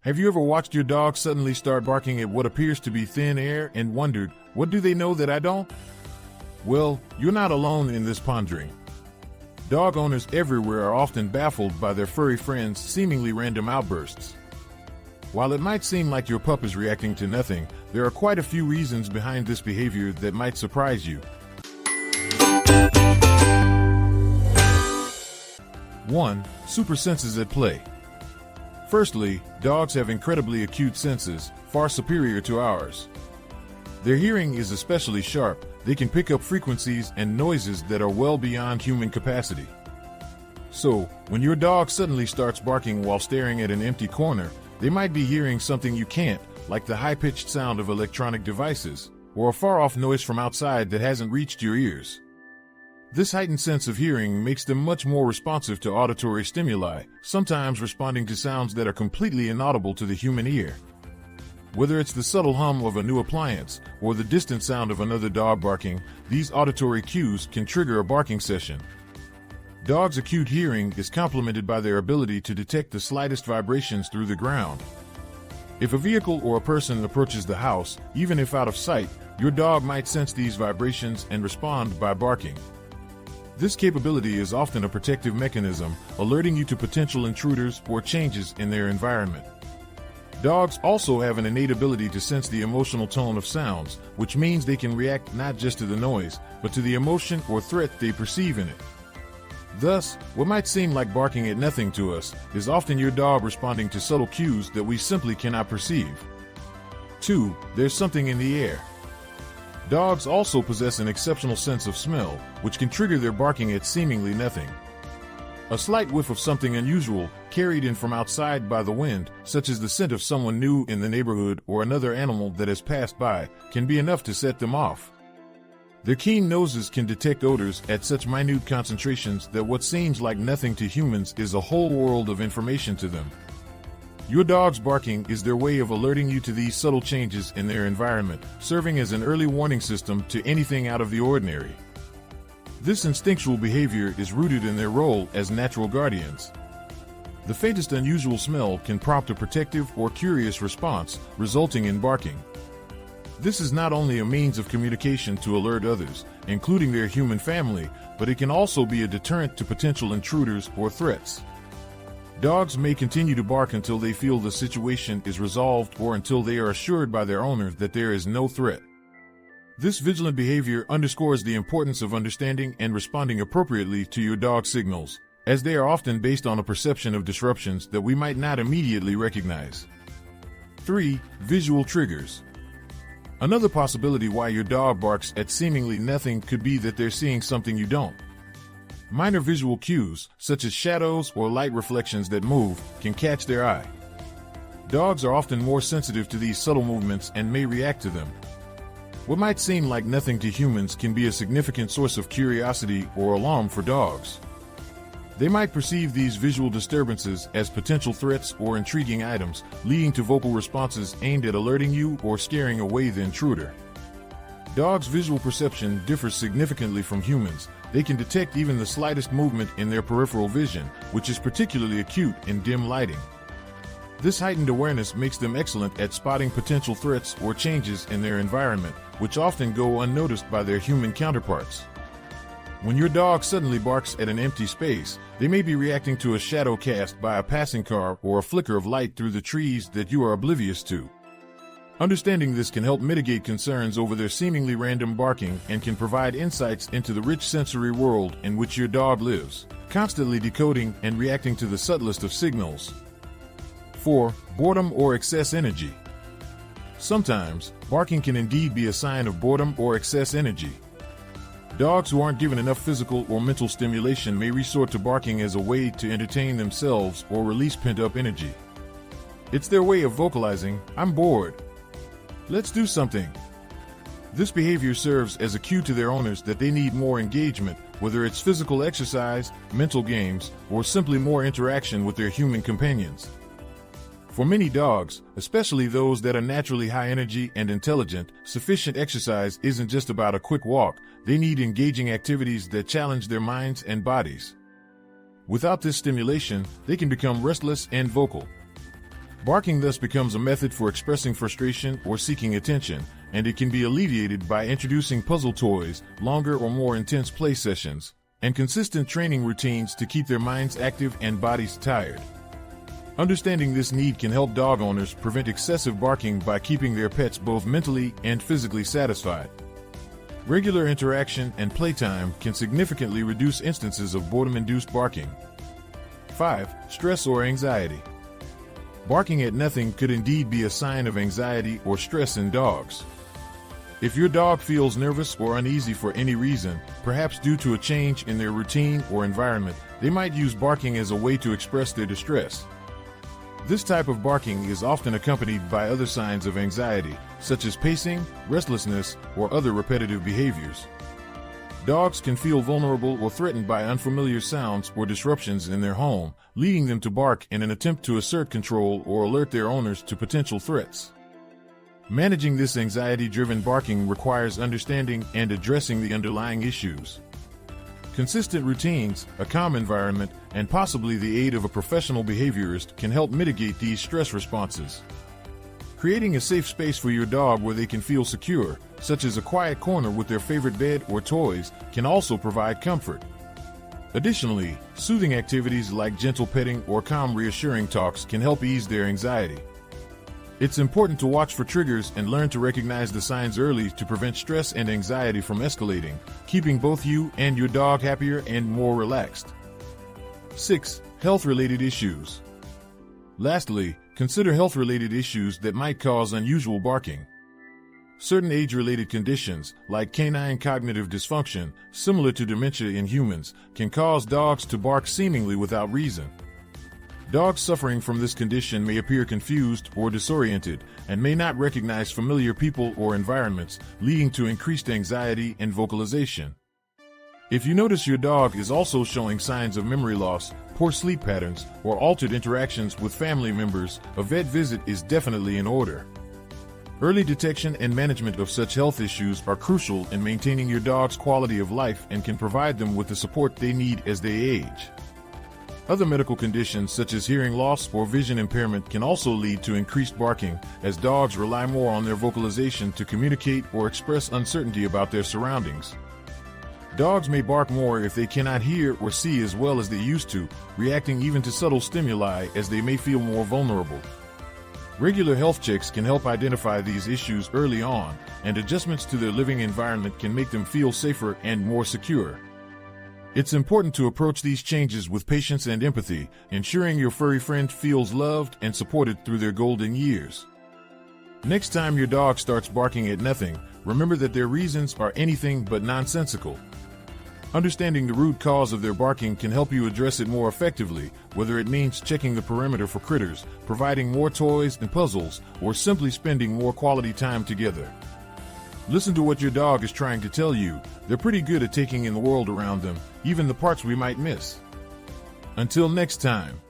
Have you ever watched your dog suddenly start barking at what appears to be thin air and wondered, what do they know that I don't? Well, you're not alone in this pondering. Dog owners everywhere are often baffled by their furry friends' seemingly random outbursts. While it might seem like your pup is reacting to nothing, there are quite a few reasons behind this behavior that might surprise you. 1. Super senses at play. Firstly, dogs have incredibly acute senses, far superior to ours. Their hearing is especially sharp. They can pick up frequencies and noises that are well beyond human capacity. So, when your dog suddenly starts barking while staring at an empty corner, they might be hearing something you can't, like the high-pitched sound of electronic devices, or a far-off noise from outside that hasn't reached your ears. This heightened sense of hearing makes them much more responsive to auditory stimuli, sometimes responding to sounds that are completely inaudible to the human ear. Whether it's the subtle hum of a new appliance or the distant sound of another dog barking, these auditory cues can trigger a barking session. Dogs' acute hearing is complemented by their ability to detect the slightest vibrations through the ground. If a vehicle or a person approaches the house, even if out of sight, your dog might sense these vibrations and respond by barking. This capability is often a protective mechanism, alerting you to potential intruders or changes in their environment. Dogs also have an innate ability to sense the emotional tone of sounds, which means they can react not just to the noise, but to the emotion or threat they perceive in it. Thus, what might seem like barking at nothing to us is often your dog responding to subtle cues that we simply cannot perceive. 2. There's something in the air. Dogs also possess an exceptional sense of smell, which can trigger their barking at seemingly nothing. A slight whiff of something unusual, carried in from outside by the wind, such as the scent of someone new in the neighborhood or another animal that has passed by, can be enough to set them off. Their keen noses can detect odors at such minute concentrations that what seems like nothing to humans is a whole world of information to them. Your dog's barking is their way of alerting you to these subtle changes in their environment, serving as an early warning system to anything out of the ordinary. This instinctual behavior is rooted in their role as natural guardians. The faintest unusual smell can prompt a protective or curious response, resulting in barking. This is not only a means of communication to alert others, including their human family, but it can also be a deterrent to potential intruders or threats. Dogs may continue to bark until they feel the situation is resolved or until they are assured by their owner that there is no threat. This vigilant behavior underscores the importance of understanding and responding appropriately to your dog's signals, as they are often based on a perception of disruptions that we might not immediately recognize. 3. Visual triggers. Another possibility why your dog barks at seemingly nothing could be that they're seeing something you don't. Minor visual cues, such as shadows or light reflections that move, can catch their eye. Dogs are often more sensitive to these subtle movements and may react to them. What might seem like nothing to humans can be a significant source of curiosity or alarm for dogs. They might perceive these visual disturbances as potential threats or intriguing items, leading to vocal responses aimed at alerting you or scaring away the intruder. Dogs' visual perception differs significantly from humans. They can detect even the slightest movement in their peripheral vision, which is particularly acute in dim lighting. This heightened awareness makes them excellent at spotting potential threats or changes in their environment, which often go unnoticed by their human counterparts. When your dog suddenly barks at an empty space, they may be reacting to a shadow cast by a passing car or a flicker of light through the trees that you are oblivious to. Understanding this can help mitigate concerns over their seemingly random barking and can provide insights into the rich sensory world in which your dog lives, constantly decoding and reacting to the subtlest of signals. 4. Boredom or excess energy. Sometimes, barking can indeed be a sign of boredom or excess energy. Dogs who aren't given enough physical or mental stimulation may resort to barking as a way to entertain themselves or release pent-up energy. It's their way of vocalizing, "I'm bored. Let's do something." This behavior serves as a cue to their owners that they need more engagement, whether it's physical exercise, mental games, or simply more interaction with their human companions. For many dogs, especially those that are naturally high energy and intelligent, sufficient exercise isn't just about a quick walk. They need engaging activities that challenge their minds and bodies. Without this stimulation, they can become restless and vocal. Barking thus becomes a method for expressing frustration or seeking attention, and it can be alleviated by introducing puzzle toys, longer or more intense play sessions, and consistent training routines to keep their minds active and bodies tired. Understanding this need can help dog owners prevent excessive barking by keeping their pets both mentally and physically satisfied. Regular interaction and playtime can significantly reduce instances of boredom-induced barking. 5. Stress or anxiety. Barking at nothing could indeed be a sign of anxiety or stress in dogs. If your dog feels nervous or uneasy for any reason, perhaps due to a change in their routine or environment, they might use barking as a way to express their distress. This type of barking is often accompanied by other signs of anxiety, such as pacing, restlessness, or other repetitive behaviors. Dogs can feel vulnerable or threatened by unfamiliar sounds or disruptions in their home, leading them to bark in an attempt to assert control or alert their owners to potential threats. Managing this anxiety-driven barking requires understanding and addressing the underlying issues. Consistent routines, a calm environment, and possibly the aid of a professional behaviorist can help mitigate these stress responses. Creating a safe space for your dog where they can feel secure, such as a quiet corner with their favorite bed or toys, can also provide comfort. Additionally, soothing activities like gentle petting or calm reassuring talks can help ease their anxiety. It's important to watch for triggers and learn to recognize the signs early to prevent stress and anxiety from escalating, keeping both you and your dog happier and more relaxed. 6. Health-related issues. Lastly, consider health-related issues that might cause unusual barking. Certain age-related conditions, like canine cognitive dysfunction, similar to dementia in humans, can cause dogs to bark seemingly without reason. Dogs suffering from this condition may appear confused or disoriented and may not recognize familiar people or environments, leading to increased anxiety and vocalization. If you notice your dog is also showing signs of memory loss, poor sleep patterns, or altered interactions with family members, a vet visit is definitely in order. Early detection and management of such health issues are crucial in maintaining your dog's quality of life and can provide them with the support they need as they age. Other medical conditions such as hearing loss or vision impairment can also lead to increased barking, as dogs rely more on their vocalization to communicate or express uncertainty about their surroundings. Dogs may bark more if they cannot hear or see as well as they used to, reacting even to subtle stimuli as they may feel more vulnerable. Regular health checks can help identify these issues early on, and adjustments to their living environment can make them feel safer and more secure. It's important to approach these changes with patience and empathy, ensuring your furry friend feels loved and supported through their golden years. Next time your dog starts barking at nothing, remember that their reasons are anything but nonsensical. Understanding the root cause of their barking can help you address it more effectively, whether it means checking the perimeter for critters, providing more toys and puzzles, or simply spending more quality time together. Listen to what your dog is trying to tell you. They're pretty good at taking in the world around them, even the parts we might miss. Until next time.